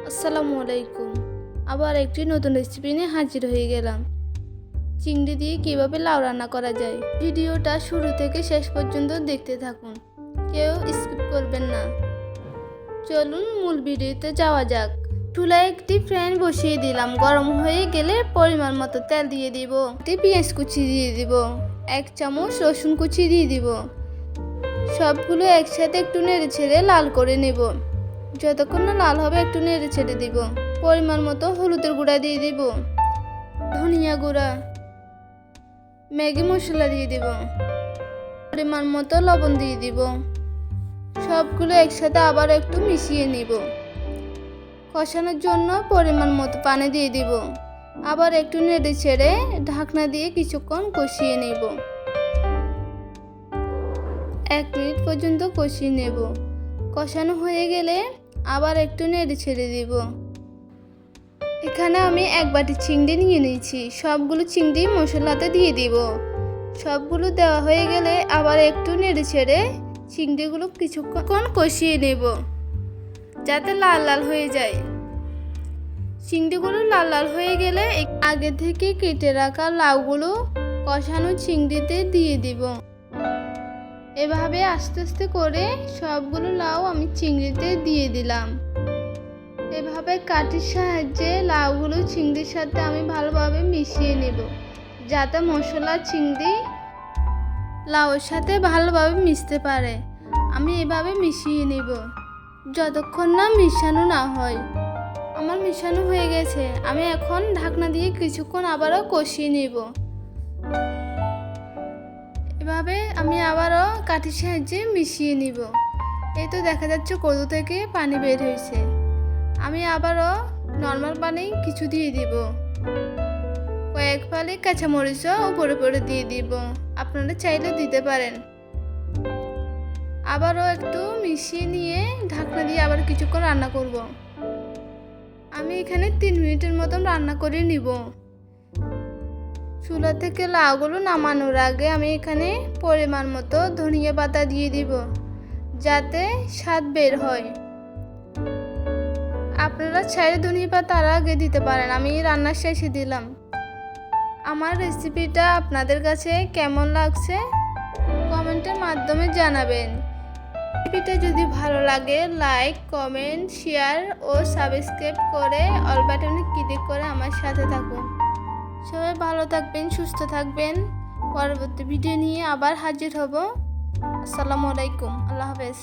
আসসালামু আলাইকুম। আবার একটি নতুন রেসিপি নিয়ে হাজির হয়ে গেলাম। চিংড়ি দিয়ে কিভাবে লাউ রান্না করা যায়, ভিডিওটা শুরু থেকে শেষ পর্যন্ত দেখতে থাকুন, কেউ স্কিপ করবেন না। চলুন মূল ভিডিওতে যাওয়া যাক। চুলায় একটি ফ্যান বসিয়ে দিলাম, গরম হয়ে গেলে পরিমাণ মতো তেল দিয়ে দিব, পেঁয়াজ কুচি দিয়ে দিব, 1 চামচ রসুন কুচি দিয়ে দিব। সবগুলো একসাথে একটু নেড়ে ছেড়ে লাল করে নেব। যতক্ষণ না লাল হবে একটু নেড়ে ছেড়ে দিব। পরিমাণ মতো হলুদের গুঁড়া দিয়ে দিব, ধনিয়া গুঁড়া, ম্যাগি মশলা দিয়ে দিব, পরিমাণ মতো লবণ দিয়ে দিব। সবগুলো একসাথে আবার একটু মিশিয়ে নিব। কষানোর জন্য পরিমাণ মতো পানি দিয়ে দিব। আবার একটু নেড়ে ছেড়ে ঢাকনা দিয়ে কিছুক্ষণ কষিয়ে নেব। 1 মিনিট পর্যন্ত কষিয়ে নেব। কষানো হয়ে গেলে আবার একটু নেড়ে ছেড়ে দিব। এখানে আমি 1 বাটি চিংড়ি নিয়ে নিয়েছি। সবগুলো চিংড়ি মশলাতে দিয়ে দিব। সবগুলো দেওয়া হয়ে গেলে আবার একটু নেড়ে ছেড়ে চিংড়িগুলো কিছুক্ষণ কষিয়ে নেব, যাতে লাল লাল হয়ে যায়। চিংড়িগুলো লাল লাল হয়ে গেলে আগে থেকে কেটে রাখা লাউগুলো কষানো চিংড়িতে দিয়ে দিব। এভাবে আস্তে আস্তে করে সবগুলো লাউ আমি চিংড়িতে দিয়ে দিলাম। এভাবে কাঠির সাহায্যে লাউগুলো চিংড়ির সাথে আমি ভালোভাবে মিশিয়ে নেব, যাতে মশলা চিংড়ি লাউয়ের সাথে ভালোভাবে মিশতে পারে। আমি এভাবে মিশিয়ে নেব যতক্ষণ না মিশানো না হয়। আমার মিশানো হয়ে গেছে। আমি এখন ঢাকনা দিয়ে কিছুক্ষণ আবারও কষিয়ে নেব। এভাবে আমি আবারও কাঠির সাহায্যে মিশিয়ে নিব। এই তো দেখা যাচ্ছে কড়ু থেকে পানি বের হয়েছে। আমি আবারও নর্মাল পানি কিছু দিয়ে দিব। কয়েক ফালি কাঁচামরিচও উপরে দিয়ে দিব, আপনারা চাইলে দিতে পারেন। আবারও একটু মিশিয়ে নিয়ে ঢাকনা দিয়ে আবার কিছুক্ষণ রান্না করব। আমি এখানে 3 মিনিটের মতন রান্না করে নিব। চুলা থেকে লাউগুলো নামানোর আগে আমি এখানে পরিমাণ মতো ধনিয়া পাতা দিয়ে দিব, যাতে স্বাদ বের হয়। আপনারা চাইলে ধনিয়া পাতা আর আগে দিতে পারেন, আমি রান্নার শেষে দিলাম। আমার রেসিপিটা আপনাদের কাছে কেমন লাগছে কমেন্টের মাধ্যমে জানাবেন। রেসিপিটা যদি ভালো লাগে লাইক, কমেন্ট, শেয়ার ও সাবস্ক্রাইব করে অল বাটনে ক্লিক করে আমার সাথে থাকুন। সবাই ভালো থাকবেন, সুস্থ থাকবেন। পরবর্তী ভিডিও নিয়ে আবার হাজির হব। আসসালামু আলাইকুম, আল্লাহ হাফেজ।